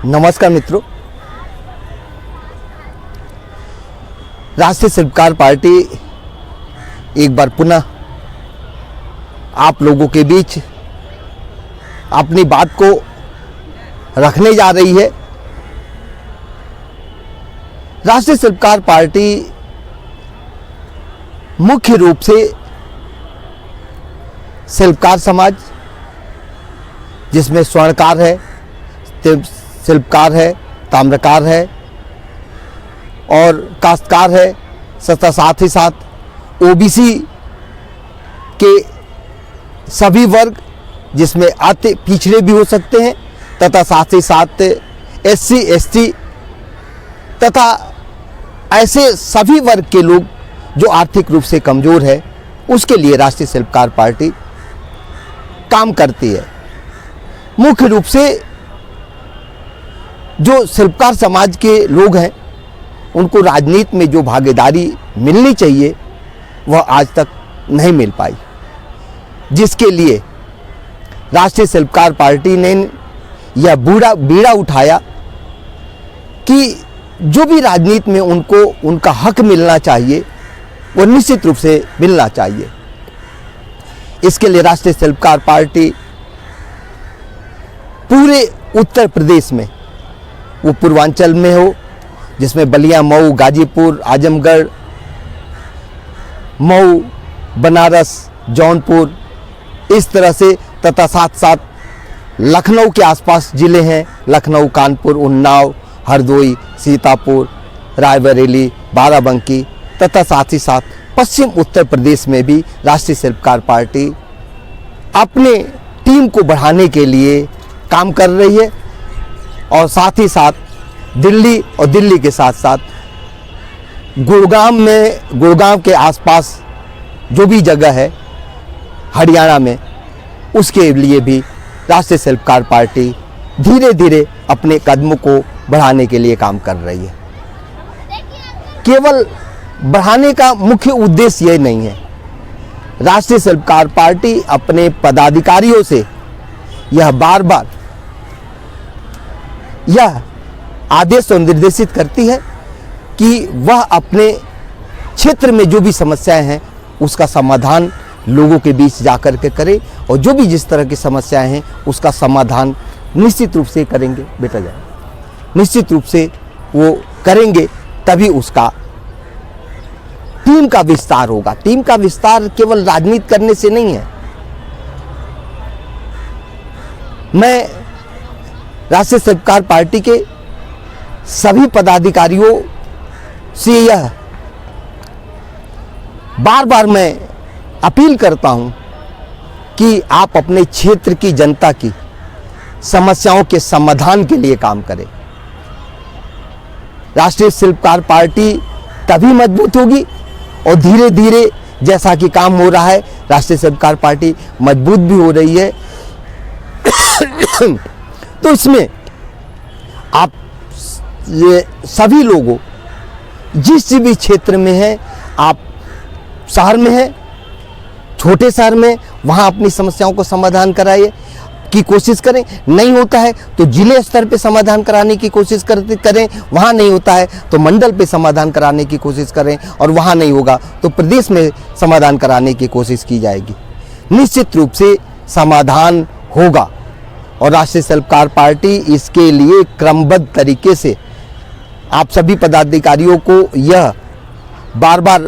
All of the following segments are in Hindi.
नमस्कार मित्रों, राष्ट्रीय शिल्पकार पार्टी एक बार पुनः आप लोगों के बीच अपनी बात को रखने जा रही है। राष्ट्रीय शिल्पकार पार्टी मुख्य रूप से शिल्पकार समाज, जिसमें स्वर्णकार है, शिल्पकार है, ताम्रकार है और काश्तकार है, तथा साथ ही साथ ओबीसी के सभी वर्ग, जिसमें अति पिछड़े भी हो सकते हैं, तथा साथ ही साथ एससी एसटी तथा ऐसे सभी वर्ग के लोग जो आर्थिक रूप से कमज़ोर है, उसके लिए राष्ट्रीय शिल्पकार पार्टी काम करती है। मुख्य रूप से जो शिल्पकार समाज के लोग हैं, उनको राजनीति में जो भागीदारी मिलनी चाहिए वह आज तक नहीं मिल पाई, जिसके लिए राष्ट्रीय शिल्पकार पार्टी ने यह बीड़ा उठाया कि जो भी राजनीति में उनको उनका हक मिलना चाहिए वो निश्चित रूप से मिलना चाहिए। इसके लिए राष्ट्रीय शिल्पकार पार्टी पूरे उत्तर प्रदेश में, वो पूर्वांचल में हो, जिसमें बलिया, मऊ, गाजीपुर, आजमगढ़, मऊ, बनारस, जौनपुर, इस तरह से, तथा साथ साथ लखनऊ के आसपास ज़िले हैं, लखनऊ, कानपुर, उन्नाव, हरदोई, सीतापुर, रायबरेली, बाराबंकी, तथा साथ ही साथ पश्चिम उत्तर प्रदेश में भी राष्ट्रीय शिल्पकार पार्टी अपने टीम को बढ़ाने के लिए काम कर रही है। और साथ ही साथ दिल्ली और दिल्ली के साथ साथ गुड़गांव के आसपास जो भी जगह है हरियाणा में, उसके लिए भी राष्ट्रीय शिल्पकार पार्टी धीरे धीरे अपने कदमों को बढ़ाने के लिए काम कर रही है। केवल बढ़ाने का मुख्य उद्देश्य ये नहीं है। राष्ट्रीय शिल्पकार पार्टी अपने पदाधिकारियों से यह बार बार यह आदेश और निर्देशित करती है कि वह अपने क्षेत्र में जो भी समस्याएं हैं उसका समाधान लोगों के बीच जाकर के करे, और जो भी जिस तरह की समस्याएं हैं उसका समाधान निश्चित रूप से करेंगे। बेटा जाए, निश्चित रूप से वो करेंगे, तभी उसका टीम का विस्तार होगा। टीम का विस्तार केवल राजनीति करने से नहीं है। मैं राष्ट्रीय शिल्पकार पार्टी के सभी पदाधिकारियों से यह बार बार मैं अपील करता हूं कि आप अपने क्षेत्र की जनता की समस्याओं के समाधान के लिए काम करें। राष्ट्रीय शिल्पकार पार्टी तभी मजबूत होगी, और धीरे धीरे जैसा कि काम हो रहा है, राष्ट्रीय शिल्पकार पार्टी मजबूत भी हो रही है। तो इसमें आप ये सभी लोगों, जिस भी क्षेत्र में हैं, आप शहर में हैं, छोटे शहर में, वहाँ अपनी समस्याओं को समाधान कराइए की कोशिश करें। नहीं होता है तो जिले स्तर पे समाधान कराने की कोशिश करें, वहाँ नहीं होता है तो मंडल पे समाधान कराने की कोशिश करें, और वहाँ नहीं होगा तो प्रदेश में समाधान कराने की कोशिश की जाएगी। निश्चित रूप से समाधान होगा, और राष्ट्रीय शिल्पकार पार्टी इसके लिए क्रमबद्ध तरीके से आप सभी पदाधिकारियों को यह बार बार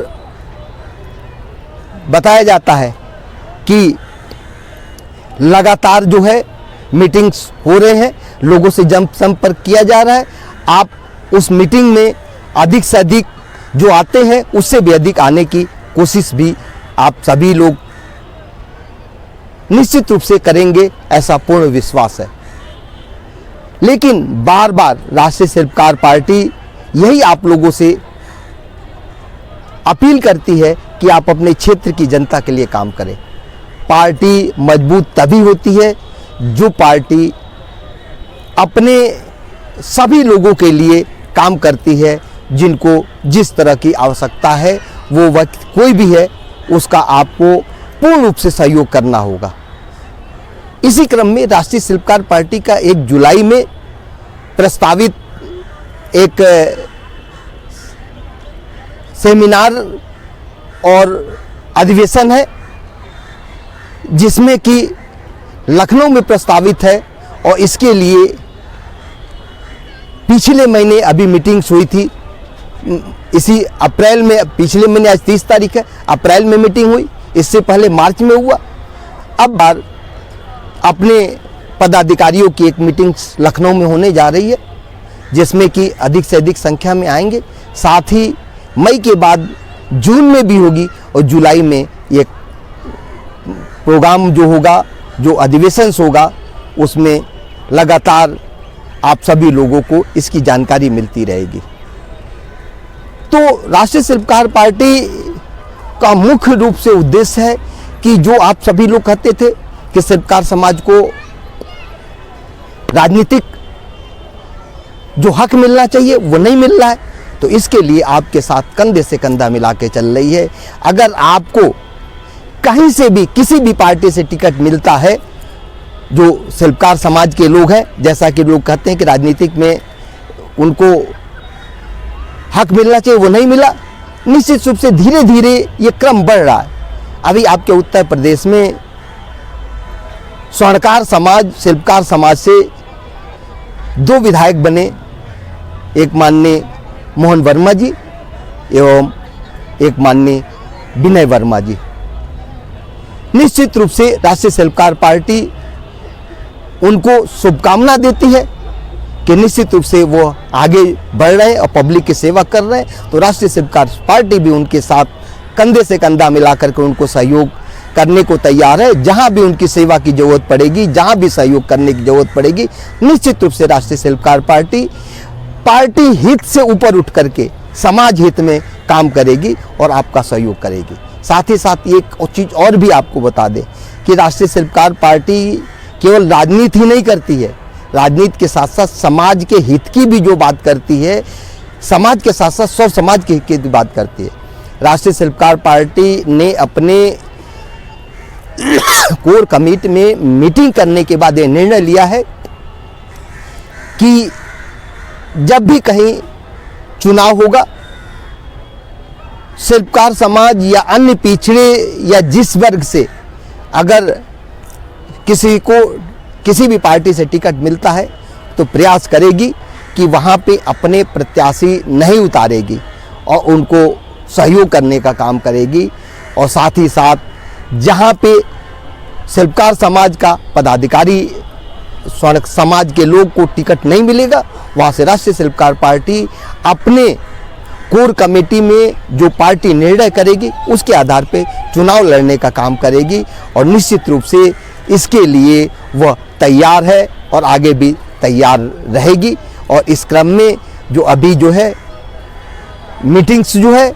बताया जाता है कि लगातार जो है मीटिंग्स हो रहे हैं, लोगों से संपर्क किया जा रहा है। आप उस मीटिंग में अधिक से अधिक जो आते हैं उससे भी अधिक आने की कोशिश भी आप सभी लोग निश्चित रूप से करेंगे, ऐसा पूर्ण विश्वास है। लेकिन बार बार राष्ट्रीय शिल्पकार पार्टी यही आप लोगों से अपील करती है कि आप अपने क्षेत्र की जनता के लिए काम करें। पार्टी मजबूत तभी होती है जो पार्टी अपने सभी लोगों के लिए काम करती है, जिनको जिस तरह की आवश्यकता है वो वक्त कोई भी है उसका आपको पूर्ण रूप से सहयोग करना होगा। इसी क्रम में राष्ट्रीय शिल्पकार पार्टी का 1 जुलाई में प्रस्तावित एक सेमिनार और अधिवेशन है, जिसमें कि लखनऊ में प्रस्तावित है। और इसके लिए पिछले महीने अभी मीटिंग्स हुई थी, इसी अप्रैल में, पिछले महीने आज 30 तारीख है, अप्रैल में मीटिंग हुई, इससे पहले मार्च में हुआ। अब बार अपने पदाधिकारियों की एक मीटिंग लखनऊ में होने जा रही है, जिसमें कि अधिक से अधिक संख्या में आएंगे। साथ ही मई के बाद जून में भी होगी और जुलाई में ये प्रोग्राम जो होगा, जो अधिवेशन होगा, उसमें लगातार आप सभी लोगों को इसकी जानकारी मिलती रहेगी। तो राष्ट्रीय शिल्पकार पार्टी का मुख्य रूप से उद्देश्य है कि जो आप सभी लोग कहते थे कि शिल्पकार समाज को राजनीतिक जो हक मिलना चाहिए वो नहीं मिल रहा है, तो इसके लिए आपके साथ कंधे से कंधा मिला के चल रही है। अगर आपको कहीं से भी किसी भी पार्टी से टिकट मिलता है, जो शिल्पकार समाज के लोग हैं, जैसा कि लोग कहते हैं कि राजनीतिक में उनको हक मिलना चाहिए, वो नहीं मिला, निश्चित रूप से धीरे धीरे ये क्रम बढ़ रहा है। अभी आपके उत्तर प्रदेश में स्वर्णकार समाज शिल्पकार समाज से 2 विधायक बने, एक माननीय मोहन वर्मा जी एवं एक माननीय विनय वर्मा जी। निश्चित रूप से राष्ट्रीय शिल्पकार पार्टी उनको शुभकामना देती है कि निश्चित रूप से वो आगे बढ़ रहे हैं और पब्लिक की सेवा कर रहे हैं। तो राष्ट्रीय शिल्पकार पार्टी भी उनके साथ कंधे से कंधा मिलाकर के उनको सहयोग करने को तैयार है। जहां भी उनकी सेवा की जरूरत पड़ेगी, जहां भी सहयोग करने की जरूरत पड़ेगी, निश्चित रूप से राष्ट्रीय शिल्पकार पार्टी हित से ऊपर उठ करके समाज हित में काम करेगी और आपका सहयोग करेगी। साथ ही साथ एक चीज़ और भी आपको बता दें कि राष्ट्रीय शिल्पकार पार्टी केवल राजनीति ही नहीं करती है, राजनीति के साथ साथ समाज के हित की भी जो बात करती है, समाज के साथ साथ सब समाज के हित की भी बात करती है। राष्ट्रीय शिल्पकार पार्टी ने अपने कोर कमेटी में मीटिंग करने के बाद ये निर्णय लिया है कि जब भी कहीं चुनाव होगा, शिल्पकार समाज या अन्य पिछड़े या जिस वर्ग से अगर किसी को किसी भी पार्टी से टिकट मिलता है तो प्रयास करेगी कि वहाँ पे अपने प्रत्याशी नहीं उतारेगी और उनको सहयोग करने का काम करेगी। और साथ ही साथ जहाँ पे शिल्पकार समाज का पदाधिकारी स्वर्णकार समाज के लोग को टिकट नहीं मिलेगा, वहाँ से राष्ट्रीय शिल्पकार पार्टी अपने कोर कमेटी में जो पार्टी निर्णय करेगी उसके आधार पे चुनाव लड़ने का काम करेगी। और निश्चित रूप से इसके लिए वह तैयार है और आगे भी तैयार रहेगी। और इस क्रम में जो अभी जो है मीटिंग्स जो है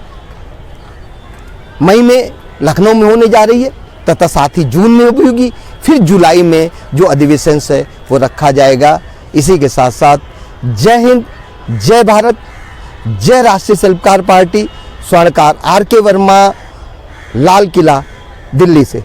मई में लखनऊ में होने जा रही है, तथा साथ ही जून में भी होगी, फिर जुलाई में जो अधिवेशन है वो रखा जाएगा। इसी के साथ साथ जय हिंद, जय भारत, जय राष्ट्रीय शिल्पकार पार्टी, स्वर्णकार RK वर्मा, लाल किला, दिल्ली से।